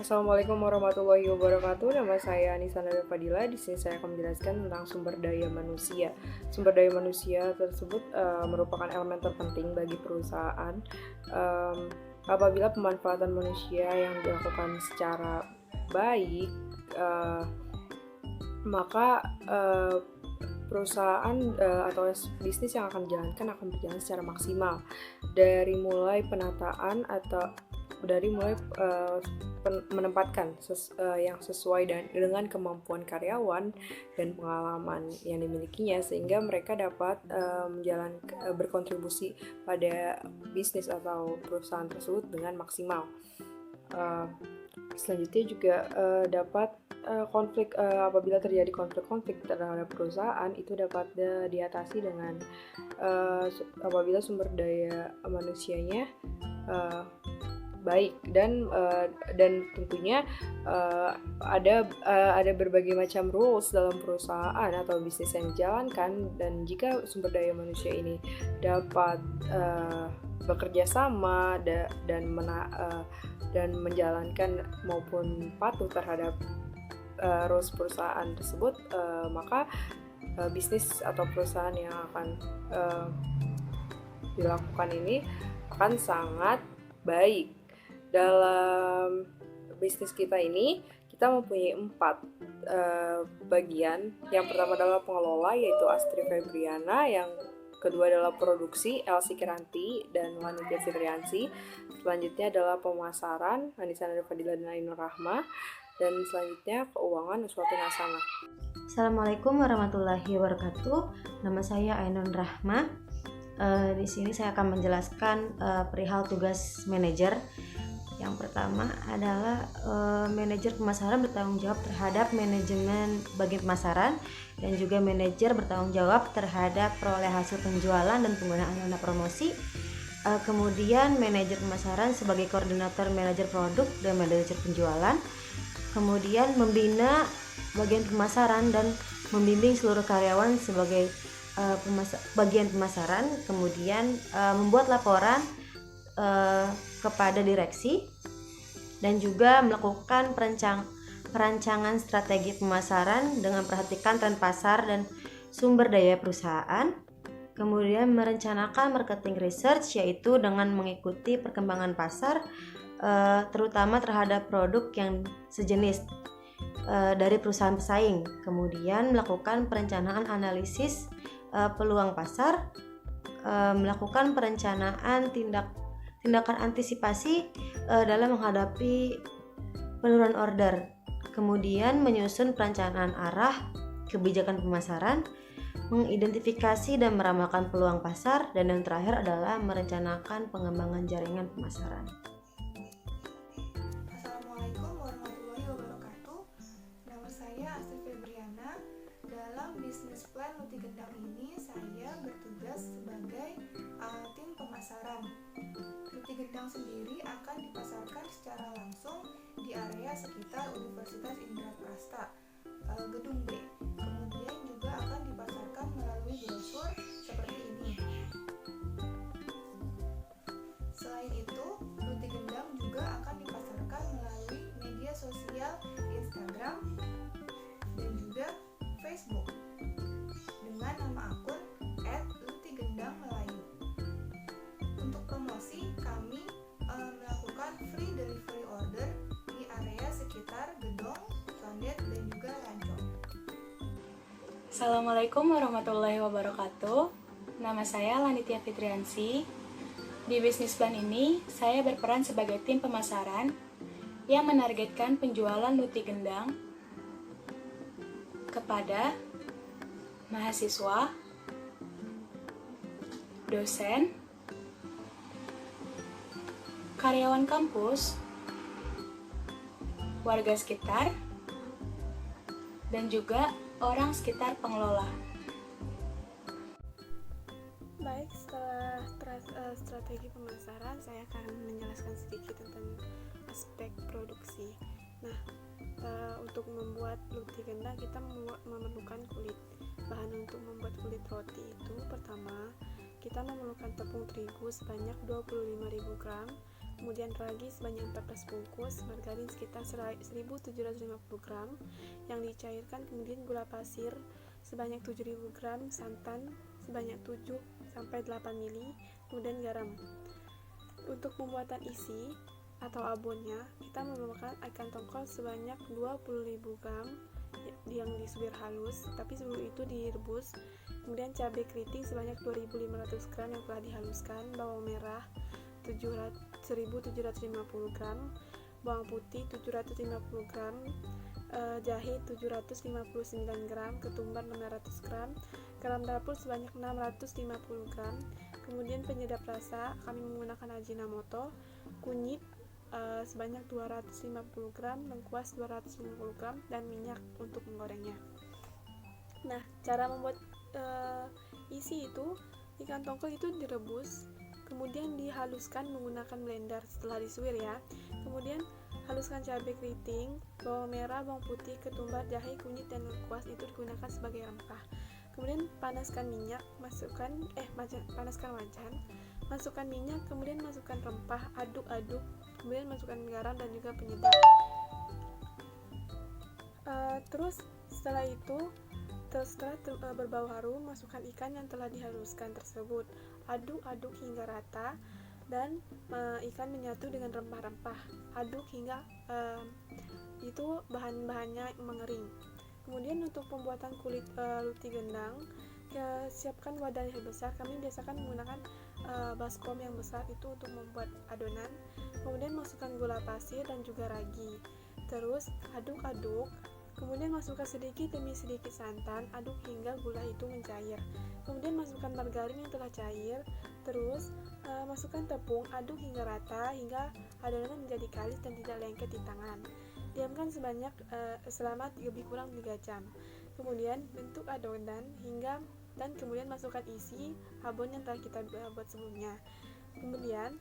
Assalamualaikum warahmatullahi wabarakatuh. Nama saya Anissa Nada Fadila. Di sini saya akan menjelaskan tentang sumber daya manusia. Sumber daya manusia tersebut merupakan elemen terpenting bagi perusahaan. Apabila pemanfaatan manusia yang dilakukan secara baik, maka perusahaan atau bisnis yang akan dijalankan akan berjalan secara maksimal. Dari mulai penataan atau menempatkan yang sesuai dengan kemampuan karyawan dan pengalaman yang dimilikinya, sehingga mereka dapat berkontribusi pada bisnis atau perusahaan tersebut dengan maksimal. Selanjutnya juga dapat konflik, apabila terjadi konflik terhadap perusahaan, itu dapat diatasi dengan apabila sumber daya manusianya baik, dan tentunya ada berbagai macam rules dalam perusahaan atau bisnis yang dijalankan, dan jika sumber daya manusia ini dapat bekerja sama dan menjalankan maupun patuh terhadap rules perusahaan tersebut, maka bisnis atau perusahaan yang akan dilakukan ini akan sangat baik. Dalam bisnis kita ini, kita mempunyai 4 bagian. Yang pertama adalah pengelola, yaitu Astri Febriana. Yang kedua adalah produksi, Elsie Kiranti dan Lanitia Fitriansi. Selanjutnya adalah pemasaran, Anissa Nada Fadila dan Ainur Rahma. Dan selanjutnya keuangan, Nuswatun Hasanah. Assalamualaikum warahmatullahi wabarakatuh. Nama saya Ainur Rahma. Di sini saya akan menjelaskan perihal tugas manajer. Yang pertama adalah manajer pemasaran bertanggung jawab terhadap manajemen bagian pemasaran, dan juga manajer bertanggung jawab terhadap peroleh hasil penjualan dan penggunaan dana promosi. Kemudian manajer pemasaran sebagai koordinator manajer produk dan manajer penjualan. Kemudian membina bagian pemasaran dan membimbing seluruh karyawan sebagai bagian pemasaran. Kemudian membuat laporan kepada direksi, dan juga melakukan perancangan strategi pemasaran dengan perhatikan tren pasar dan sumber daya perusahaan. Kemudian merencanakan marketing research, yaitu dengan mengikuti perkembangan pasar, terutama terhadap produk yang sejenis dari perusahaan pesaing. Kemudian melakukan perencanaan analisis peluang pasar, melakukan perencanaan tindakan antisipasi dalam menghadapi penurunan order. Kemudian menyusun perencanaan arah kebijakan pemasaran, mengidentifikasi dan meramalkan peluang pasar, dan yang terakhir adalah merencanakan pengembangan jaringan pemasaran. Assalamualaikum warahmatullahi wabarakatuh. Nama saya Astri Febriana. Dalam bisnis plan Luti Gendang ini, saya bertugas sebagai tim pemasaran. Luti Gendang sendiri akan dipasarkan secara langsung di area sekitar Universitas Indraprasta, Gedung B. Kemudian juga akan dipasarkan melalui brosur seperti ini. Selain itu, Luti Gendang juga akan dipasarkan melalui media sosial Instagram dan juga Facebook dengan nama akun @lutigendangmelayu. Untuk promosi, kami melakukan free delivery order di area sekitar Gedong, Condet, dan juga Rancong. Assalamualaikum warahmatullahi wabarakatuh. Nama saya Lanitia Fitriansi. Di bisnis plan ini, saya berperan sebagai tim pemasaran yang menargetkan penjualan Luti Gendang kepada mahasiswa, dosen, karyawan kampus, warga sekitar, dan juga orang sekitar pengelola. Baik, setelah strategi pemasaran, saya akan menjelaskan sedikit tentang aspek produksi. Nah, untuk membuat Luti Gendang kita memerlukan kulit. Bahan untuk membuat kulit roti itu, pertama kita memerlukan tepung terigu sebanyak 25.000 gram, kemudian ragi sebanyak 14 bungkus, margarin sekitar 1750 gram yang dicairkan, kemudian gula pasir sebanyak 7000 gram, santan sebanyak 7 sampai 8 mili, kemudian garam. Untuk pembuatan isi atau abonnya, kita menggunakan ikan tongkol sebanyak 20.000 gram yang disubir halus, tapi sebelum itu direbus. Kemudian cabai keriting sebanyak 2.500 gram yang telah dihaluskan, bawang merah 1.750 gram, bawang putih 750 gram, jahe 759 gram, ketumbar 500 gram, garam dapur sebanyak 650 gram. Kemudian penyedap rasa, kami menggunakan Ajinomoto, kunyit sebanyak 250 gram, lengkuas 250 gram, dan minyak untuk menggorengnya. Nah, cara membuat isi itu, ikan tongkol itu direbus, kemudian dihaluskan menggunakan blender setelah disuir ya. Kemudian haluskan cabai keriting, bawang merah, bawang putih, ketumbar, jahe, kunyit, dan lengkuas itu digunakan sebagai rempah. Kemudian panaskan minyak, panaskan wajan, masukkan minyak, kemudian masukkan rempah, aduk-aduk, kemudian masukkan garam dan juga penyedap. Terus setelah itu, setelah berbau harum, masukkan ikan yang telah dihaluskan tersebut, aduk-aduk hingga rata dan ikan menyatu dengan rempah-rempah, aduk hingga itu bahan-bahannya mengering. Kemudian untuk pembuatan kulit luti gendang, siapkan wadah yang besar. Kami biasakan menggunakan baskom yang besar itu untuk membuat adonan. Kemudian masukkan gula pasir dan juga ragi, terus aduk-aduk. Kemudian masukkan sedikit demi sedikit santan, aduk hingga gula itu mencair. Kemudian masukkan margarin yang telah cair, terus masukkan tepung, aduk hingga rata hingga adonan menjadi kalis dan tidak lengket di tangan. Diamkan selama lebih kurang 3 jam. Kemudian bentuk adonan dan kemudian masukkan isi abon yang telah kita buat sebelumnya. Kemudian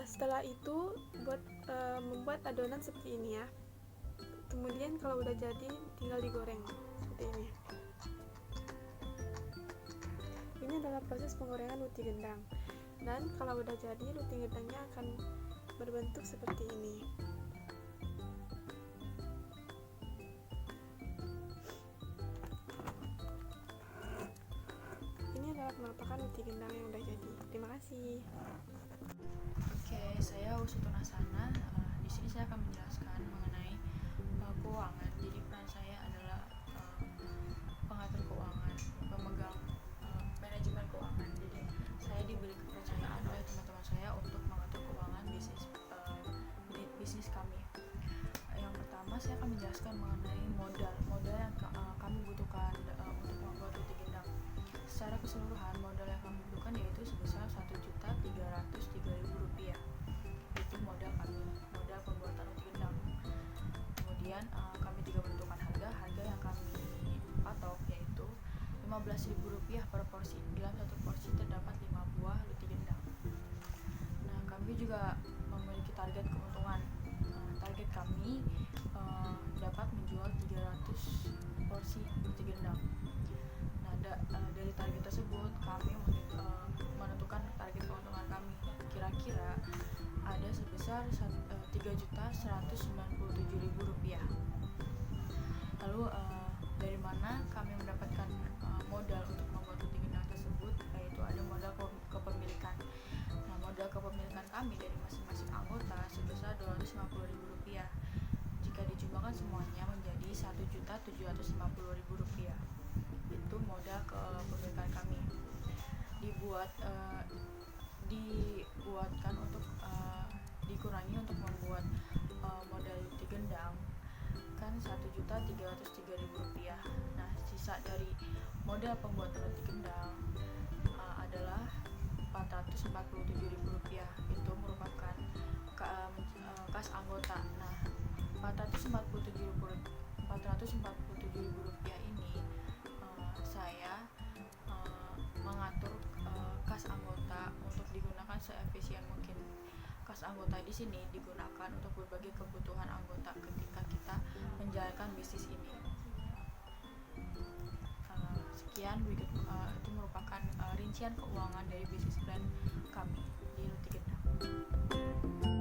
setelah itu membuat adonan seperti ini ya. Kemudian kalau udah jadi tinggal digoreng seperti ini. Ini adalah proses penggorengan luti gendang. Dan kalau udah jadi, luti gendangnya akan berbentuk seperti ini. Ini adalah penampakan luti gendang yang udah jadi. Terima kasih. Oke, saya Usutun Asana. Di sini saya akan menjelaskan mengenai keuangan. Jadi peran saya adalah pengatur keuangan, pemegang manajemen keuangan. Jadi saya diberi kepercayaan oleh teman-teman saya untuk mengatur keuangan bisnis kami. Yang pertama saya akan menjelaskan mengenai modal yang kami butuhkan untuk membuat luti gendang. Secara keseluruhan modal yang kami butuhkan yaitu sebesar Rp1.303.000. Itu modal kami, modal pembuatan luti gendang. Kemudian kami juga menentukan harga yang kami patok yaitu Rp15.000 per porsi. Dalam satu porsi terdapat 5 buah luti gendang. Nah, kami juga memiliki target keuntungan. Target kami dapat menjual 300 porsi luti gendang. Nah, dari target tersebut kami menentukan target keuntungan kami. Kira-kira ada sebesar Rp3.197.000. Lalu dari mana kami mendapatkan modal untuk membuat luti gendang tersebut, yaitu ada modal kepemilikan. Nah, modal kepemilikan kami dari masing-masing anggota sebesar Rp250.000. Jika dijumlahkan semuanya menjadi Rp1.750.000. Itu modal kepemilikan kami. Dibuatkan untuk dikurangi untuk membuat modal luti gendang kan Rp1.303.000. Nah, sisa dari modal pembuatan luti gendang adalah Rp447.000. Itu merupakan kas anggota. Nah, Rp447.000 ini saya mengatur kas anggota untuk digunakan seefisien mungkin. Kas anggota di sini digunakan untuk berbagai kebutuhan anggota ketika kita menjalankan bisnis ini. Sekian berikut itu merupakan rincian keuangan dari bisnis plan kami. di luti gendang.